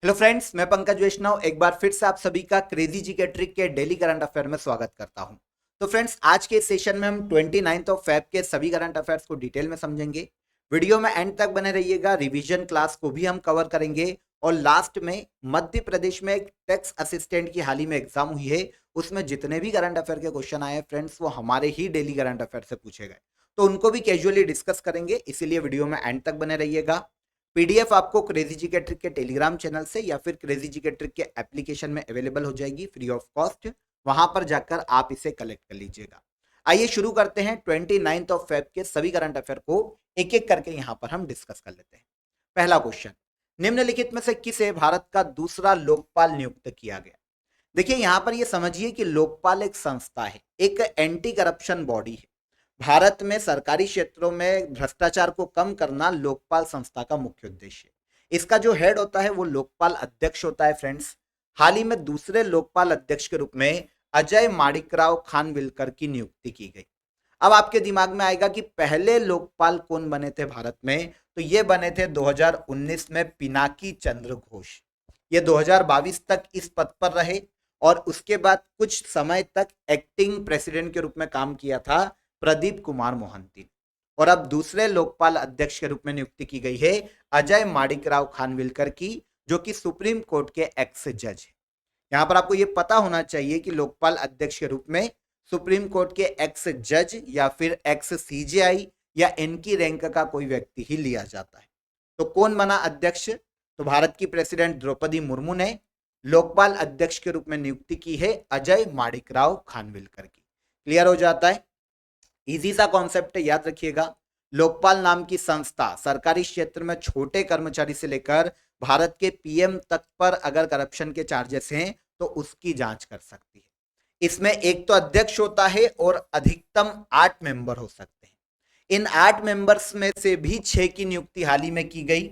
Hello friends, मैं पंकज वैष्णव एक बार फिर से आप सभी का क्रेजी जी के ट्रिक के डेली करंट अफेयर में स्वागत करता हूं। तो फ्रेंड्स, आज के सेशन में हम 29 ऑफ फेब के सभी करंट अफेयर्स को डिटेल में समझेंगे। वीडियो में एंड तक बने रहिएगा। रिवीजन क्लास को भी हम कवर करेंगे और लास्ट में मध्य प्रदेश में एक टैक्स असिस्टेंट की हाल ही में एग्जाम हुई है, उसमें जितने भी करंट अफेयर के क्वेश्चन आए फ्रेंड्स, वो हमारे ही डेली करंट अफेयर से पूछे गए, तो उनको भी कैजुअली डिस्कस करेंगे। इसीलिए वीडियो में एंड तक बने रहिएगा। पीडीएफ आपको क्रेजी जी के ट्रिक के टेलीग्राम चैनल से या फिर क्रेजी जी के ट्रिक के एप्लीकेशन में अवेलेबल हो जाएगी फ्री ऑफ कॉस्ट। वहां पर जाकर आप इसे कलेक्ट कर लीजिएगा। आइए शुरू करते हैं 29 ऑफ फेब के सभी करंट अफेयर को एक एक करके यहां पर हम डिस्कस कर लेते हैं। पहला क्वेश्चन, निम्नलिखित में से किसे भारत का दूसरा लोकपाल नियुक्त किया गया? देखिए, यहां पर यह समझिए कि लोकपाल एक संस्था है, एक एंटी करप्शन बॉडी है। भारत में सरकारी क्षेत्रों में भ्रष्टाचार को कम करना लोकपाल संस्था का मुख्य उद्देश्य है। इसका जो हेड होता है वो लोकपाल अध्यक्ष होता है फ्रेंड्स। हाल ही में दूसरे लोकपाल अध्यक्ष के रूप में अजय माणिकराव खानविलकर की नियुक्ति की गई। अब आपके दिमाग में आएगा कि पहले लोकपाल कौन बने थे भारत में, तो ये बने थे 2019 में पिनाकी चंद्र घोष। ये 2022 तक इस पद पर रहे और उसके बाद कुछ समय तक एक्टिंग प्रेसिडेंट के रूप में काम किया था प्रदीप कुमार मोहंती ने। और अब दूसरे लोकपाल अध्यक्ष के रूप में नियुक्ति की गई है अजय माणिकराव खानविलकर की, जो कि सुप्रीम कोर्ट के एक्स जज है। यहां पर आपको यह पता होना चाहिए कि लोकपाल अध्यक्ष के रूप में सुप्रीम कोर्ट के एक्स जज या फिर एक्स सीजेआई या इनकी रैंक का कोई व्यक्ति ही लिया जाता है। तो कौन बना अध्यक्ष? तो भारत की प्रेसिडेंट द्रौपदी मुर्मू ने लोकपाल अध्यक्ष के रूप में नियुक्ति की है अजय माणिकराव खानविलकर की। क्लियर हो जाता है? इजी सा कॉन्सेप्ट है, याद रखिएगा। लोकपाल नाम की संस्था सरकारी क्षेत्र में छोटे कर्मचारी से लेकर भारत के पीएम तक पर अगर करप्शन के चार्जेस हैं तो उसकी जांच कर सकती है। इसमें एक तो अध्यक्ष होता है और अधिकतम 8 मेंबर हो सकते हैं। इन 8 मेंबर्स में से भी 6 की नियुक्ति हाल ही में की गई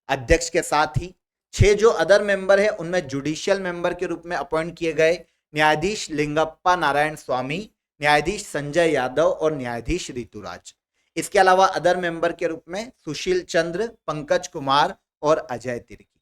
अध्यक्ष के साथ ही। 6 जो अदर मेंबर है उनमें जुडिशियल मेंबर के रूप में अपॉइंट किए गए न्यायाधीश लिंगप्पा नारायण स्वामी, न्यायाधीश संजय यादव और न्यायाधीश ऋतुराज। इसके अलावा अदर मेंबर के रूप में सुशील चंद्र, पंकज कुमार और अजय तिर्की।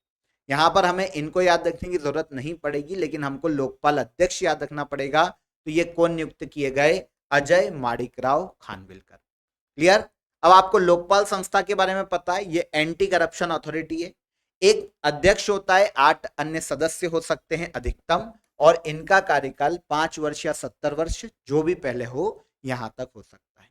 यहां पर हमें इनको याद रखने की जरूरत नहीं पड़ेगी, लेकिन हमको लोकपाल अध्यक्ष याद रखना पड़ेगा। तो ये कौन नियुक्त किए गए? अजय माणिकराव खानविलकर। क्लियर? अब आपको लोकपाल संस्था के बारे में पता है, ये एंटी करप्शन अथॉरिटी है। एक अध्यक्ष होता है, 8 अन्य सदस्य हो सकते हैं अधिकतम, और इनका कार्यकाल 5 वर्ष या 70 वर्ष जो भी पहले हो यहां तक हो सकता है।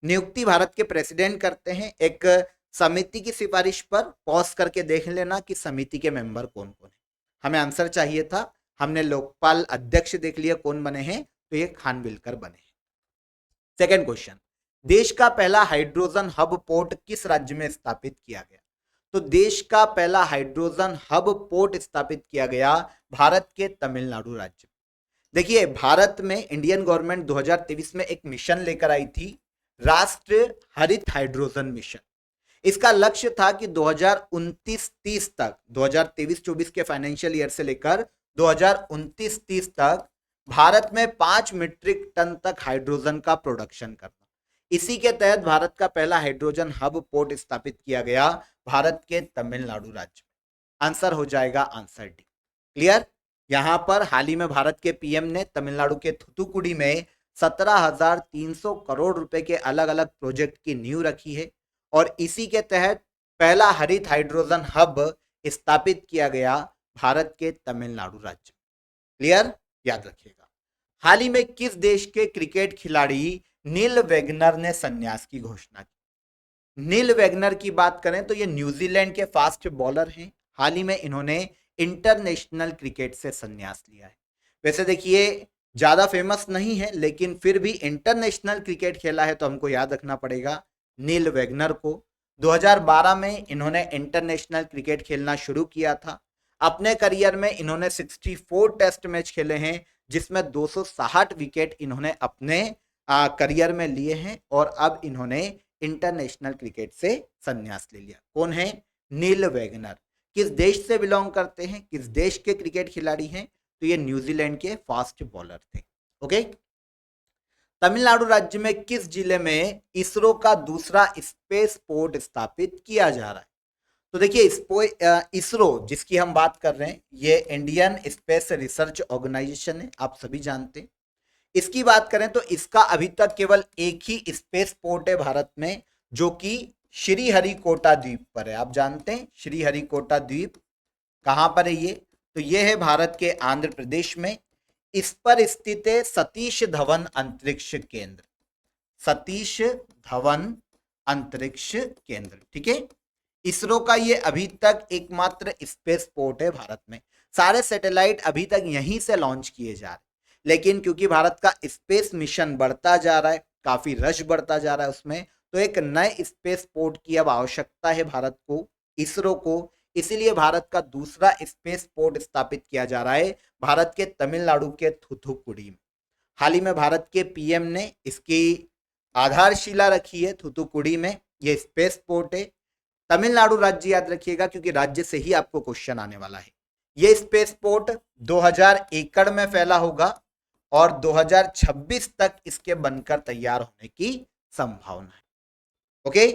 नियुक्ति भारत के प्रेसिडेंट करते हैं एक समिति की सिफारिश पर। पॉज करके देख लेना कि समिति के मेंबर कौन कौन है। हमें आंसर चाहिए था, हमने लोकपाल अध्यक्ष देख लिया कौन बने हैं, तो ये खानविलकर बने हैं। सेकेंड क्वेश्चन, देश का पहला हाइड्रोजन हब पोर्ट किस राज्य में स्थापित किया गया? तो देश का पहला हाइड्रोजन हब पोर्ट स्थापित किया गया भारत के तमिलनाडु राज्य में। देखिए, भारत में इंडियन गवर्नमेंट 2023 में एक मिशन लेकर आई थी, राष्ट्रीय हरित हाइड्रोजन मिशन। इसका लक्ष्य था कि 2029-30 तक, 2023-24 के फाइनेंशियल ईयर से लेकर 2029-30 तक भारत में 5 मीट्रिक टन तक हाइड्रोजन का प्रोडक्शन करना। इसी के तहत भारत का पहला हाइड्रोजन हब पोर्ट स्थापित किया गया भारत के तमिलनाडु राज्य में। आंसर हो जाएगा आंसर डी। क्लियर? यहां पर हाल ही में भारत के पीएम ने तमिलनाडु के थुथुकुडी में 17,300 करोड़ रुपए के अलग अलग प्रोजेक्ट की नींव रखी है और इसी के तहत पहला हरित हाइड्रोजन हब स्थापित किया गया भारत के तमिलनाडु राज्य। क्लियर? याद रखिएगा। हाल ही में किस देश के क्रिकेट खिलाड़ी नील वेगनर ने संन्यास की घोषणा की? नील वेगनर की बात करें तो ये न्यूजीलैंड के फास्ट बॉलर हैं। हाल ही में इन्होंने इंटरनेशनल क्रिकेट से संन्यास लिया है। वैसे देखिए, ज्यादा फेमस नहीं है, लेकिन फिर भी इंटरनेशनल क्रिकेट खेला है तो हमको याद रखना पड़ेगा नील वेगनर को। 2012 में इन्होंने इंटरनेशनल क्रिकेट खेलना शुरू किया था। अपने करियर में इन्होंने 64 टेस्ट मैच खेले हैं, जिसमें 260 विकेट इन्होंने अपने करियर में लिए हैं और अब इन्होंने इंटरनेशनल क्रिकेट से संन्यास ले लिया। कौन है? नील वेगनर। किस देश से बिलोंग करते हैं, किस देश के क्रिकेट खिलाड़ी हैं? तो ये न्यूजीलैंड के फास्ट बॉलर थे। ओके। तमिलनाडु राज्य में किस जिले में इसरो का दूसरा स्पेस पोर्ट स्थापित किया जा रहा है? तो देखिए इसरो जिसकी हम बात कर रहे हैं, ये इंडियन स्पेस रिसर्च ऑर्गेनाइजेशन है, आप सभी जानते हैं। इसकी बात करें तो इसका अभी तक केवल एक ही स्पेस पोर्ट है भारत में, जो कि श्रीहरिकोटा द्वीप पर है। आप जानते हैं श्रीहरिकोटा द्वीप कहां पर है ये? तो ये है भारत के आंध्र प्रदेश में। इस पर स्थित है सतीश धवन अंतरिक्ष केंद्र, सतीश धवन अंतरिक्ष केंद्र, ठीक है। इसरो का ये अभी तक एकमात्र स्पेस पोर्ट है भारत में। सारे सैटेलाइट अभी तक यहीं से लॉन्च किए जा रहे हैं, लेकिन क्योंकि भारत का स्पेस मिशन बढ़ता जा रहा है, काफी रश बढ़ता जा रहा है उसमें, तो एक नए स्पेस पोर्ट की अब आवश्यकता है भारत को, इसरो को। इसीलिए भारत का दूसरा स्पेस पोर्ट स्थापित किया जा रहा है भारत के तमिलनाडु के थूथुकुडी में। हाल ही में भारत के पीएम ने इसकी आधारशिला रखी है थूथुकुडी में। यह स्पेस पोर्ट है। तमिलनाडु राज्य याद रखिएगा, क्योंकि राज्य से ही आपको क्वेश्चन आने वाला है। यह स्पेस पोर्ट 2000 एकड़ में फैला होगा और 2026 तक इसके बनकर तैयार होने की संभावना है। ओके,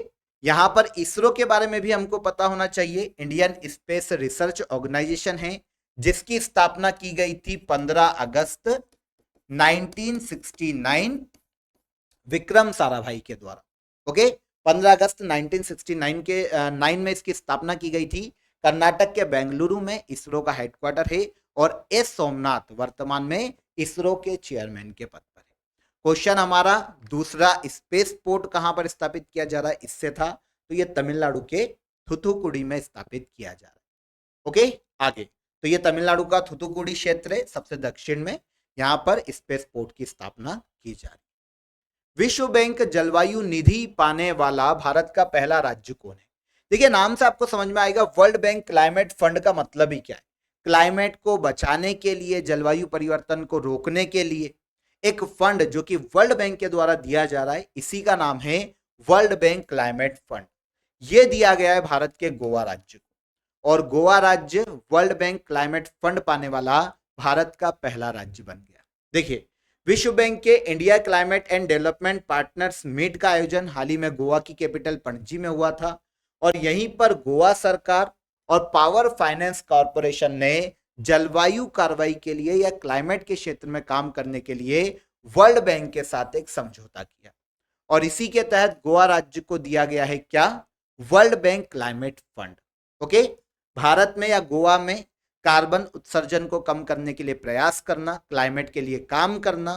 यहां पर इसरो के बारे में भी हमको पता होना चाहिए। इंडियन स्पेस रिसर्च ऑर्गेनाइजेशन है, जिसकी स्थापना की गई थी 15 अगस्त 1969 विक्रम साराभाई के द्वारा। ओके, 15 अगस्त 1969 के 9 में इसकी स्थापना की गई थी। कर्नाटक के बेंगलुरु में इसरो का हेडक्वार्टर है और एस सोमनाथ वर्तमान में इसरो के चेयरमैन के पद पर है। क्वेश्चन हमारा दूसरा स्पेस पोर्ट कहां पर स्थापित किया जा रहा है इससे था, तो ये तमिलनाडु के थूथुकुडी में स्थापित किया जा रहा है। ओके, आगे तो ये तमिलनाडु का थूथुकुडी क्षेत्र है, सबसे दक्षिण में, यहां पर स्पेस पोर्ट की स्थापना की जा रही है। विश्व बैंक जलवायु निधि पाने वाला भारत का पहला राज्य कौन है? देखिए, नाम से आपको समझ में आएगा, वर्ल्ड बैंक क्लाइमेट फंड का मतलब ही क्या है। क्लाइमेट को बचाने के लिए, जलवायु परिवर्तन को रोकने के लिए एक फंड जो कि वर्ल्ड बैंक के द्वारा दिया जा रहा है, इसी का नाम है वर्ल्ड बैंक क्लाइमेट फंड। यह दिया गया है भारत के गोवा राज्य को, और गोवा राज्य वर्ल्ड बैंक क्लाइमेट फंड पाने वाला भारत का पहला राज्य बन गया। देखिए, विश्व बैंक के India climate and development partners meet का आयोजन हाल ही में गोवा की कैपिटल पणजी में हुआ था, और यहीं पर गोवा सरकार और पावर फाइनेंस कॉरपोरेशन ने जलवायु कार्रवाई के लिए या क्लाइमेट के क्षेत्र में काम करने के लिए वर्ल्ड बैंक के साथ एक समझौता किया, और इसी के तहत गोवा राज्य को दिया गया है क्या? World bank climate fund. Okay, Bharat में या गोवा में कार्बन उत्सर्जन को कम करने के लिए प्रयास करना, क्लाइमेट के लिए काम करना,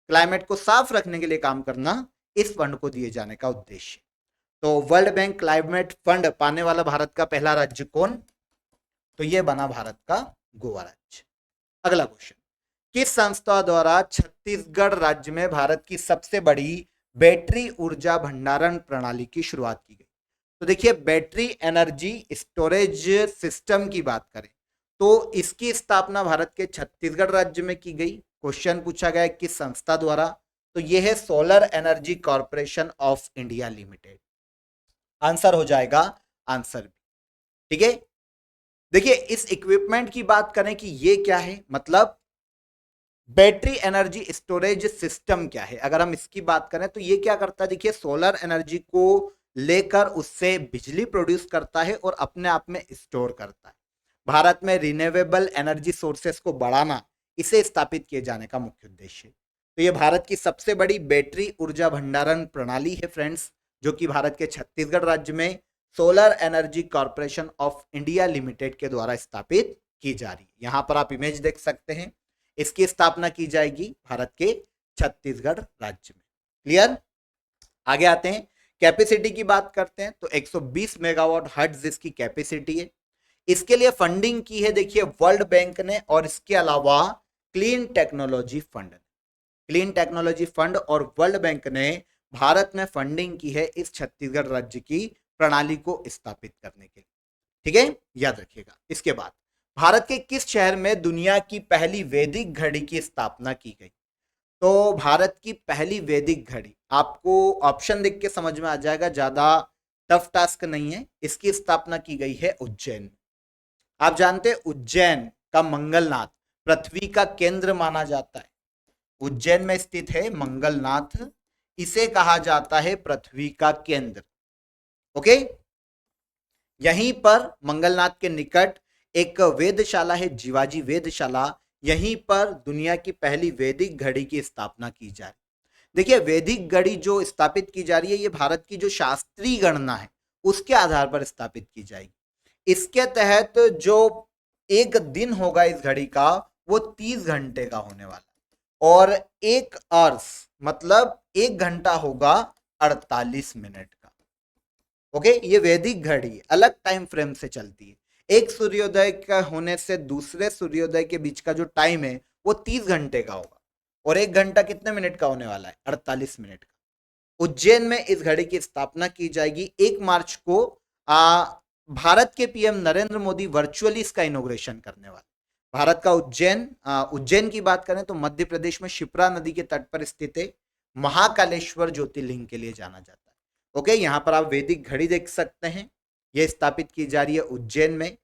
क्लाइमेट को साफ रखने के लिए काम करना, इस फंड को दिए जाने का उद्देश्य। तो वर्ल्ड बैंक क्लाइमेट फंड पाने वाला भारत का पहला राज्य कौन? तो यह बना भारत का गोवा राज्य। अगला क्वेश्चन, किस संस्था द्वारा छत्तीसगढ़ राज्य में भारत की सबसे बड़ी बैटरी ऊर्जा भंडारण प्रणाली की शुरुआत की गई? तो देखिए, बैटरी एनर्जी स्टोरेज सिस्टम की बात करें तो इसकी स्थापना भारत के छत्तीसगढ़ राज्य में की गई। क्वेश्चन पूछा गया किस संस्था द्वारा? तो यह है solar energy corporation of India limited. Answer हो जाएगा आंसर बी, ठीक है। देखिए, इस इक्विपमेंट की बात करें कि ये क्या है, मतलब बैटरी एनर्जी स्टोरेज सिस्टम क्या है, अगर हम इसकी बात करें तो ये क्या करता है? देखिए, सोलर एनर्जी को लेकर उससे बिजली प्रोड्यूस करता है और अपने आप में स्टोर करता है। भारत में रिन्यूएबल एनर्जी सोर्सेस को बढ़ाना इसे स्थापित किए जाने का मुख्य उद्देश्य है। तो ये भारत की सबसे बड़ी बैटरी ऊर्जा भंडारण प्रणाली है फ्रेंड्स, जो कि भारत के छत्तीसगढ़ राज्य में solar energy corporation of India limited के द्वारा स्थापित की जा रही है। यहां पर आप इमेज देख सकते हैं, इसकी स्थापना की जाएगी भारत के छत्तीसगढ़ राज्य में। क्लियर? आगे आते हैं, कैपेसिटी की बात करते हैं तो 120 मेगावाट हर्ट्ज इसकी कैपेसिटी है। इसके लिए फंडिंग की है देखिए वर्ल्ड बैंक ने, और इसके अलावा clean technology fund, clean technology fund और वर्ल्ड बैंक ने भारत में फंडिंग की है इस छत्तीसगढ़ राज्य की प्रणाली को स्थापित करने के लिए। ठीक है, याद रखिएगा। इसके बाद भारत के किस शहर में दुनिया की पहली वैदिक घड़ी की स्थापना की गई? तो भारत की पहली वैदिक घड़ी, आपको ऑप्शन देख के समझ में आ जाएगा, ज्यादा टफ टास्क नहीं है। इसकी स्थापना की गई है उज्जैन। आप जानते हैं उज्जैन का मंगलनाथ पृथ्वी का केंद्र माना जाता है। उज्जैन में स्थित है मंगलनाथ, इसे कहा जाता है पृथ्वी का केंद्र। ओके, यहीं पर मंगलनाथ के निकट एक वेधशाला है, जीवाजी वेधशाला, यहीं पर दुनिया की पहली वैदिक घड़ी की स्थापना की जा रही है। देखिए, वैदिक घड़ी जो स्थापित की जा रही है, ये भारत की जो शास्त्रीय गणना है उसके आधार पर स्थापित की जाएगी। इसके तहत जो एक दिन होगा इस घड़ी का, वो 30 घंटे का होने वाला है, और एक अर्स मतलब 1 घंटा होगा 48 मिनट का। ओके, ये वैदिक घड़ी अलग टाइम फ्रेम से चलती है। एक सूर्योदय का होने से दूसरे सूर्योदय के बीच का जो टाइम है वो 30 घंटे का होगा, और 1 घंटा कितने मिनट का होने वाला है? 48 मिनट का। उज्जैन में इस घड़ी की स्थापना की जाएगी। 1 मार्च को भारत के पीएम नरेंद्र मोदी वर्चुअली इसका इनोग्रेशन करने वाले। भारत का उज्जैन की बात करें तो मध्य प्रदेश में शिप्रा नदी के तट पर स्थित है, महाकालेश्वर ज्योतिर्लिंग के लिए जाना जाता है। ओके, यहां पर आप वैदिक घड़ी देख सकते हैं, यह स्थापित की जा रही है उज्जैन में।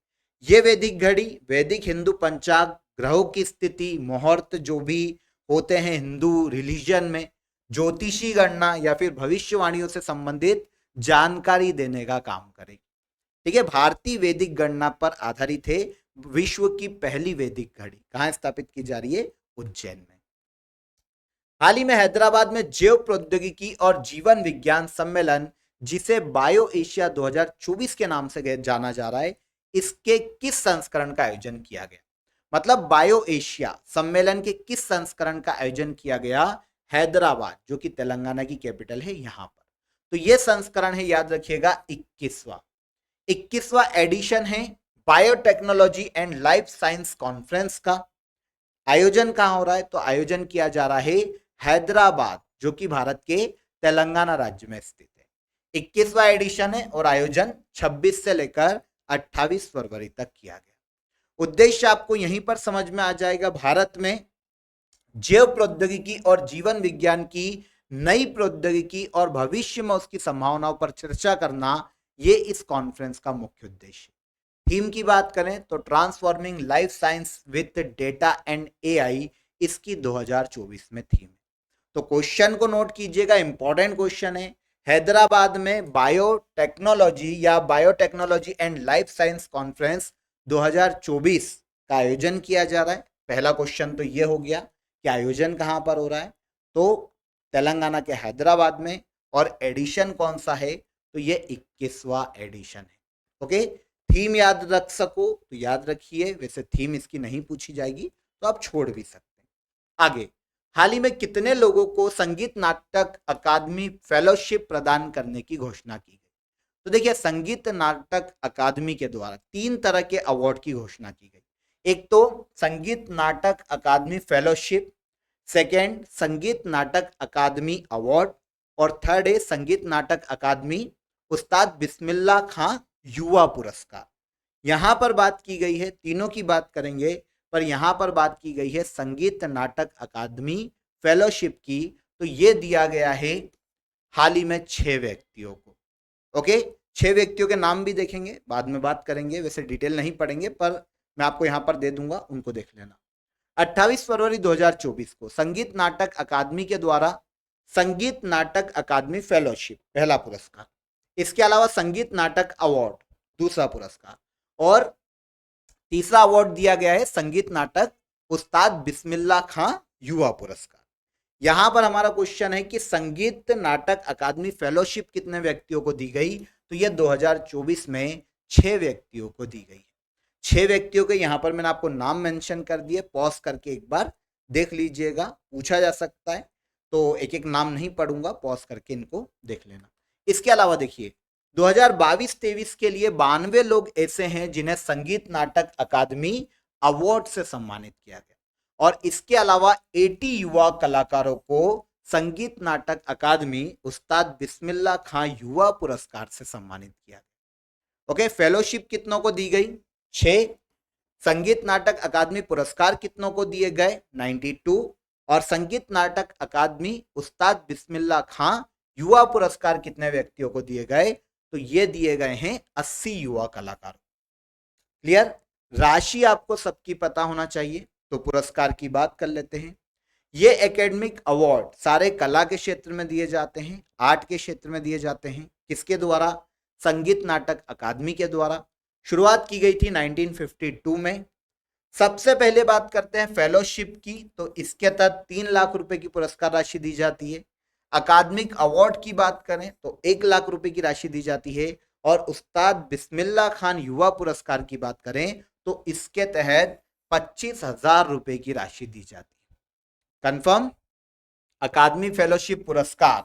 यह वैदिक घड़ी वैदिक हिंदू पंचांग, ग्रहों की स्थिति, मुहूर्त जो भी होते हैं हिंदू रिलीजन में, ज्योतिषी गणना या फिर भविष्यवाणियों से संबंधित जानकारी देने का काम करेगी। ठीक है, भारतीय वैदिक गणना पर आधारित है विश्व की पहली वैदिक घड़ी। कहां स्थापित की जा रही है? उज्जैन में। हाल ही में हैदराबाद में जैव प्रौद्योगिकी और जीवन विज्ञान सम्मेलन, जिसे बायो एशिया 2024 के नाम से जाना जा रहा है, इसके किस संस्करण का आयोजन किया गया? मतलब बायो एशिया सम्मेलन के किस संस्करण का आयोजन किया गया? हैदराबाद, जो कि तेलंगाना की कैपिटल है, यहां पर। तो यह संस्करण है, याद रखिएगा, 21वां एडिशन है biotechnology and life science conference का। आयोजन कहां हो रहा है? तो आयोजन किया जा रहा है हैदराबाद, जो कि भारत के तेलंगाना राज्य में स्थित है। 21वां एडिशन है और आयोजन 26 से लेकर 28 फरवरी तक किया गया। उद्देश्य आपको यहीं पर समझ में आ जाएगा। भारत में जैव प्रौद्योगिकी और जीवन विज्ञान की नई प्रौद्योगिकी और भविष्य में उसकी संभावनाओं पर चर्चा करना, ये इस कॉन्फ्रेंस का मुख्य उद्देश्य। थीम की बात करें तो transforming life science with data and AI, इसकी 2024 में थीम है। तो क्वेश्चन को नोट कीजिएगा, इंपॉर्टेंट क्वेश्चन है। हैदराबाद में बायोटेक्नोलॉजी या biotechnology and life science conference 2024 का आयोजन किया जा रहा है। पहला क्वेश्चन तो ये हो गया कि आयोजन कहां पर हो रहा है? तो तेलंगाना के हैदराबाद में। और एडिशन कौन सा है? तो ये 21वां एडिशन है। ओके, थीम याद रख सको तो याद रखिए, वैसे थीम इसकी नहीं पूछी जाएगी तो आप छोड़ भी सकते हैं। आगे, हाल ही में कितने लोगों को संगीत नाटक अकादमी फेलोशिप प्रदान करने की घोषणा की गई? तो देखिए, संगीत नाटक अकादमी के द्वारा 3 तरह के अवार्ड की घोषणा की गई। एक तो संगीत नाटक अकादमी फेलोशिप, सेकेंड संगीत नाटक अकादमी अवार्ड, और थर्ड है संगीत नाटक अकादमी उस्ताद बिस्मिल्लाह खां युवा पुरस्कार। यहां पर बात की गई है, तीनों की बात करेंगे, पर यहां पर बात की गई है संगीत नाटक अकादमी फेलोशिप की। तो यह दिया गया है हाल ही में 6 व्यक्तियों को। ओके, 6 व्यक्तियों के नाम भी देखेंगे, बाद में बात करेंगे, वैसे डिटेल नहीं पढ़ेंगे पर मैं आपको यहां पर दे दूंगा, उनको देख लेना। 28 फरवरी 2024 को संगीत नाटक अकादमी के द्वारा संगीत नाटक अकादमी फेलोशिप पहला पुरस्कार, इसके अलावा संगीत नाटक अवार्ड दूसरा पुरस्कार, और तीसरा अवार्ड दिया गया है संगीत नाटक उस्ताद बिस्मिल्लाह खां युवा पुरस्कार। यहां पर हमारा क्वेश्चन है कि संगीत नाटक अकादमी फेलोशिप कितने व्यक्तियों को दी गई? तो यह 2024 में 6 व्यक्तियों को दी गई। 6 व्यक्तियों के यहां पर मैंने आपको नाम मेंशन कर दिए, पॉज करके एक बार देख लीजिएगा, पूछा जा सकता है तो एक एक नाम नहीं पढ़ूंगा, पॉज करके इनको देख लेना। इसके अलावा देखिए, 2022-23 के लिए 92 लोग ऐसे हैं जिन्हें संगीत नाटक अकादमी अवार्ड से सम्मानित किया गया, और इसके अलावा 80 युवा कलाकारों को संगीत नाटक अकादमी उस्ताद बिस्मिल्लाह खां युवा पुरस्कार से सम्मानित किया गया। ओके, फेलोशिप कितनों को दी गई? 6। संगीत नाटक अकादमी पुरस्कार कितनों को दिए गए? 92। और संगीत नाटक अकादमी उस्ताद बिस्मिल्लाह खां युवा पुरस्कार कितने व्यक्तियों को दिए गए? तो ये दिए गए हैं 80 युवा कलाकारों। क्लियर? राशि आपको सबकी पता होना चाहिए, तो पुरस्कार की बात कर लेते हैं। ये एकेडमिक अवार्ड सारे कला के क्षेत्र में दिए जाते हैं, आर्ट के क्षेत्र में दिए जाते हैं। किसके द्वारा? संगीत नाटक अकादमी के द्वारा। शुरुआत की गई थी 1952 में। सबसे पहले बात करते हैं फेलोशिप की, तो इसके तहत 3 लाख रुपए की पुरस्कार राशि दी जाती है। अकादमिक अवार्ड की बात करें तो 1 लाख रुपए की राशि दी जाती है। और उस्ताद बिस्मिल्लाह खान युवा पुरस्कार की बात करें तो इसके तहत 25,000 रुपए की राशि दी जाती है। कंफर्म, अकादमी फेलोशिप पुरस्कार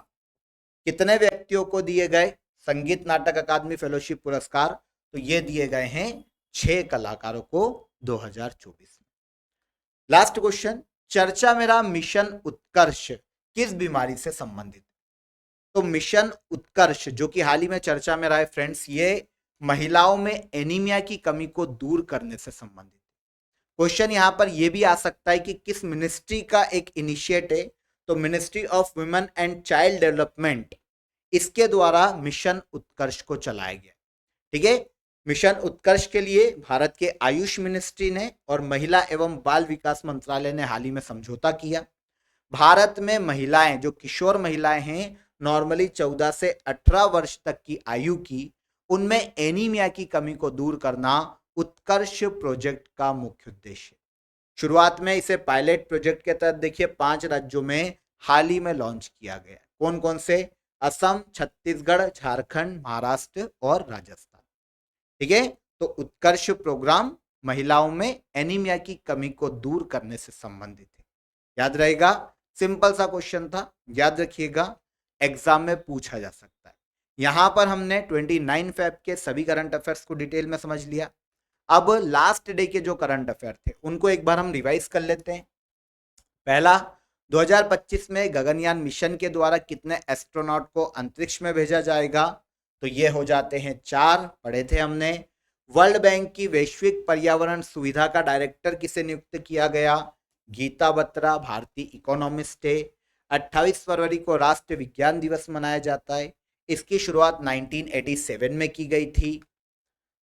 कितने व्यक्तियों को दिए गए? संगीत नाटक अकादमी फेलोशिप पुरस्कार तो ये दिए गए हैं 6 कलाकारों को 2024 में। लास्ट क्वेश्चन, चर्चा मेरा मिशन उत्कर्ष किस बीमारी से संबंधित? तो मिशन उत्कर्ष जो कि हाल ही में चर्चा में रहा है फ्रेंड्स, ये महिलाओं में एनीमिया की कमी को दूर करने से संबंधित। क्वेश्चन यहां पर यह भी आ सकता है कि किस मिनिस्ट्री का एक इनिशिएट है, तो ministry of women and child development, इसके द्वारा मिशन उत्कर्ष को चलाया गया। ठीक है, मिशन उत्कर्ष के लिए भारत के आयुष मिनिस्ट्री ने और महिला एवं बाल विकास मंत्रालय ने हाल ही में समझौता किया। भारत में महिलाएं, जो किशोर महिलाएं हैं, नॉर्मली 14 से 18 वर्ष तक की आयु की, उनमें एनीमिया की कमी को दूर करना उत्कर्ष प्रोजेक्ट का मुख्य उद्देश्य। शुरुआत में इसे पायलट प्रोजेक्ट के तहत देखिए 5 राज्यों में हाल ही में लॉन्च किया गया। कौन कौन से? असम, छत्तीसगढ़, झारखंड, महाराष्ट्र और राजस्थान। ठीक है, तो उत्कर्ष प्रोग्राम महिलाओं में एनीमिया की कमी को दूर करने से संबंधित है। याद रहेगा, सिंपल सा क्वेश्चन था, याद रखिएगा, एग्जाम में पूछा जा सकता है। यहां पर हमने 29 फेब के सभी करंट अफेयर्स को डिटेल में समझ लिया। अब लास्ट डे के जो करंट अफेयर थे उनको एक बार हम रिवाइज कर लेते हैं। पहला, 2025 में गगनयान मिशन के द्वारा कितने एस्ट्रोनॉट को अंतरिक्ष में भेजा जाएगा? तो ये हो जाते हैं 4, पढ़े थे हमने। वर्ल्ड बैंक की वैश्विक पर्यावरण सुविधा का डायरेक्टर किसे नियुक्त किया गया? गीता बत्रा, भारतीय इकोनॉमिस्ट है। 28 फरवरी को राष्ट्रीय विज्ञान दिवस मनाया जाता है। इसकी शुरुआत 1987 में की गई थी।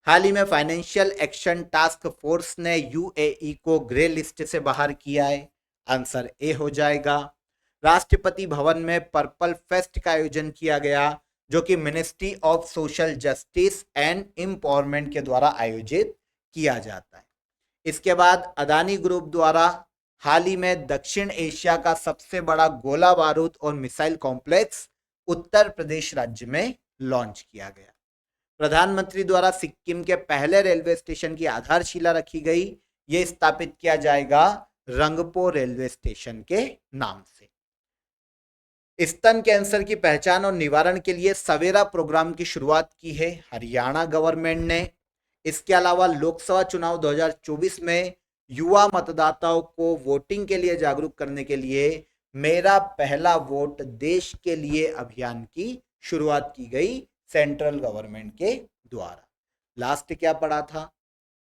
हाल ही में फाइनेंशियल एक्शन टास्क फोर्स ने यूएई को ग्रे लिस्ट से बाहर किया है। आंसर ए हो जाएगा। राष्ट्रपति भवन में पर्पल फेस्ट का आयोजन किया गया, जो कि ministry of social justice and empowerment के द्वारा आयोजित किया जाता है। इसके बाद अदानी ग्रुप द्वारा हाल ही में दक्षिण एशिया का सबसे बड़ा गोला बारूद और मिसाइल कॉम्प्लेक्स उत्तर प्रदेश राज्य में लॉन्च किया गया। प्रधानमंत्री द्वारा सिक्किम के पहले रेलवे स्टेशन की आधारशिला रखी गई। यह स्थापित किया जाएगा रंगपो रेलवे स्टेशन के नाम से। स्तन कैंसर की पहचान और निवारण के लिए सवेरा प्रोग्राम की शुरुआत की है हरियाणा गवर्नमेंट ने। इसके अलावा लोकसभा चुनाव 2024 में युवा मतदाताओं को वोटिंग के लिए जागरूक करने के लिए मेरा पहला वोट देश के लिए अभियान की शुरुआत की गई सेंट्रल गवर्नमेंट के द्वारा। लास्ट क्या पढ़ा था?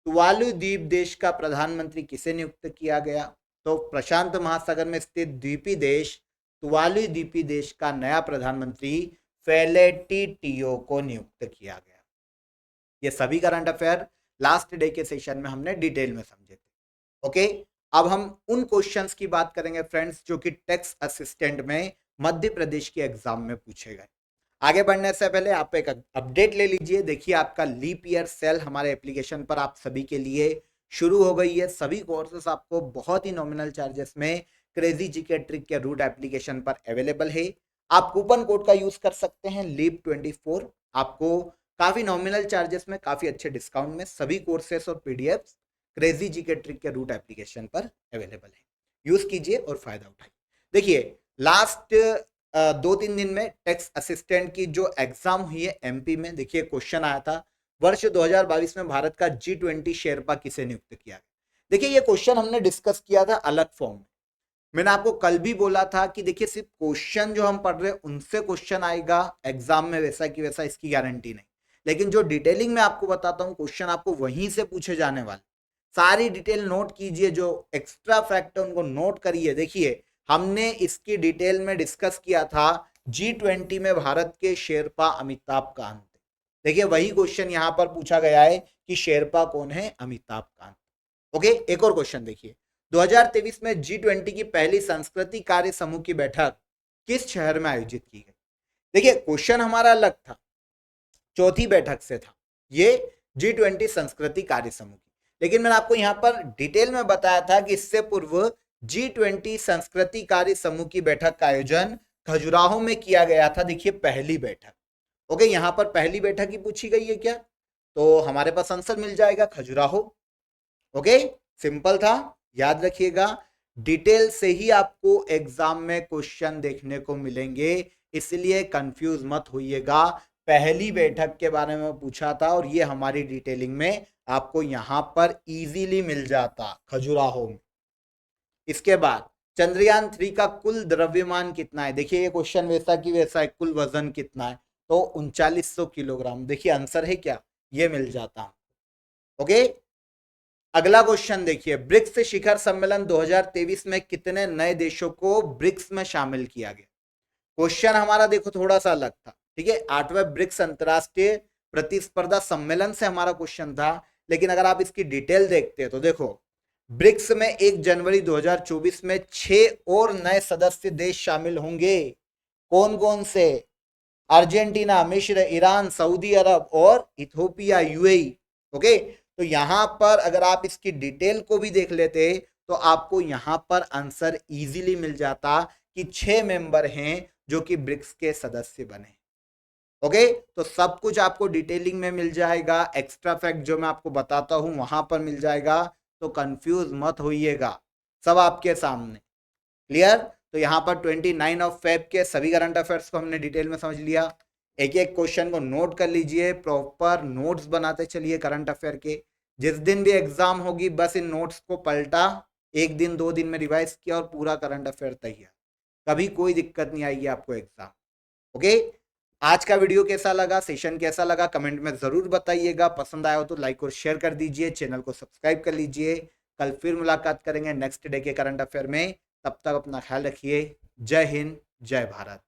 तुवालू द्वीप देश का प्रधानमंत्री किसे नियुक्त किया गया? तो प्रशांत महासागर में स्थित द्वीपी देश तुवालू द्वीपी देश का नया प्रधानमंत्री फेलेटी टियो को नियुक्त किया गया। ये सभी करंट अफेयर लास्ट डे के सेशन में हमने डिटेल में समझे थे। ओके, अब हम उन क्वेश्चंस की बात करेंगे फ्रेंड्स जो कि टैक्स असिस्टेंट में मध्य प्रदेश के एग्जाम में पूछे गए। आगे बढ़ने से पहले आप एक अपडेट ले लीजिए। देखिए, आपका लीप ईयर सेल हमारे एप्लीकेशन पर आप सभी के लिए शुरू हो गई है। सभी कोर्सेस आपको बहुत ही नॉमिनल चार्जेस में क्रेजी जीके ट्रिक के रूट एप्लीकेशन पर अवेलेबल है। आप कूपन कोड का यूज कर सकते हैं लीप24। आपको काफी नॉमिनल चार्जेस में काफी अच्छे डिस्काउंट में सभी कोर्सेस और पीडीएफ क्रेजी जीके ट्रिक के रूट एप्लीकेशन पर अवेलेबल है। यूज कीजिए और फायदा उठाइए। देखिए, लास्ट 2-3 दिन में टैक्स असिस्टेंट की जो एग्जाम हुई है एमपी में, देखिए क्वेश्चन आया था, वर्ष 2022 में भारत का G20 शेरपा किसे नियुक्त किया गया। देखिए, ये क्वेश्चन हमने डिस्कस किया था अलग फॉर्म में। मैंने आपको कल भी बोला था कि देखिए, सिर्फ क्वेश्चन जो हम पढ़ रहे हैं उनसे क्वेश्चन आएगा एग्जाम में वैसा कि वैसा, इसकी गारंटी नहीं। लेकिन जो डिटेलिंग में आपको बताता हूँ, क्वेश्चन आपको वहीं से पूछे जाने वाले। सारी डिटेल नोट कीजिए, जो एक्स्ट्रा फैक्ट है उनको नोट करिए। देखिए, हमने इसकी डिटेल में डिस्कस किया था G20 में भारत के शेरपा अमिताभ कांत। देखिए, वही क्वेश्चन यहां पर पूछा गया है कि शेरपा कौन है? अमिताभ कांत। ओके, एक और क्वेश्चन देखिए, 2023 में G20 की पहली संस्कृति कार्य समूह की बैठक किस शहर में आयोजित की गई? देखिए, क्वेश्चन हमारा अलग था, चौथी बैठक से था ये G20 संस्कृति कार्य समूह की। लेकिन मैंने आपको यहाँ पर डिटेल में बताया था कि इससे पूर्व G20 संस्कृति कार्य समूह की बैठक का आयोजन खजुराहो में किया गया था। देखिए पहली बैठक, ओके, यहां पर पहली बैठक ही पूछी गई है क्या, तो हमारे पास आंसर मिल जाएगा खजुराहो। ओके, सिंपल था, याद रखिएगा। डिटेल से ही आपको एग्जाम में क्वेश्चन देखने को मिलेंगे, इसलिए कंफ्यूज मत होइएगा। पहली बैठक के बारे में पूछा था और ये हमारी डिटेलिंग में आपको यहां पर इजीली मिल जाता खजुराहो में। इसके बाद चंद्रयान 3 का कुल द्रव्यमान कितना है, देखिए ये क्वेश्चन वैसा की वैसा है, कुल वजन कितना है, तो 3900 किलोग्राम। देखिए आंसर है क्या, ये मिल जाता। ओके, अगला क्वेश्चन देखिए, ब्रिक्स शिखर सम्मेलन 2023 में कितने नए देशों को ब्रिक्स में शामिल किया गया। क्वेश्चन हमारा देखो थोड़ा सा अलग था, ठीक है, 8वें ब्रिक्स अंतरराष्ट्रीय प्रतिस्पर्धा सम्मेलन से हमारा क्वेश्चन था। लेकिन अगर आप इसकी डिटेल देखते हैं तो देखो, ब्रिक्स में 1 जनवरी 2024 में 6 और नए सदस्य देश शामिल होंगे। कौन कौन से, अर्जेंटीना, मिस्र, ईरान, सऊदी अरब और इथोपिया, यूएई। ओके, तो यहां पर अगर आप इसकी डिटेल को भी देख लेते तो आपको यहां पर आंसर इजीली मिल जाता कि 6 मेंबर हैं जो कि ब्रिक्स के सदस्य बने। ओके, तो सब कुछ आपको डिटेलिंग में मिल जाएगा, एक्स्ट्रा फैक्ट जो मैं आपको बताता हूं वहां पर मिल जाएगा, तो कंफ्यूज मत होइएगा, सब आपके सामने। क्लियर, तो यहां पर 29 ऑफ फेब के सभी करंट अफेयर्स को हमने डिटेल में समझ लिया। एक एक क्वेश्चन को नोट कर लीजिए, प्रॉपर नोट्स बनाते चलिए करंट अफेयर के। जिस दिन भी एग्जाम होगी बस इन नोट्स को पलटा, 1 दिन 2 दिन में रिवाइज किया और पूरा करंट अफेयर तैयार, कभी कोई दिक्कत नहीं आएगी आपको एग्जाम। ओके, आज का वीडियो कैसा लगा, सेशन कैसा लगा, कमेंट में जरूर बताइएगा। पसंद आया हो तो लाइक और शेयर कर दीजिए, चैनल को सब्सक्राइब कर लीजिए। कल फिर मुलाकात करेंगे नेक्स्ट डे के करंट अफेयर में, तब तक अपना ख्याल रखिए। जय हिंद, जय भारत।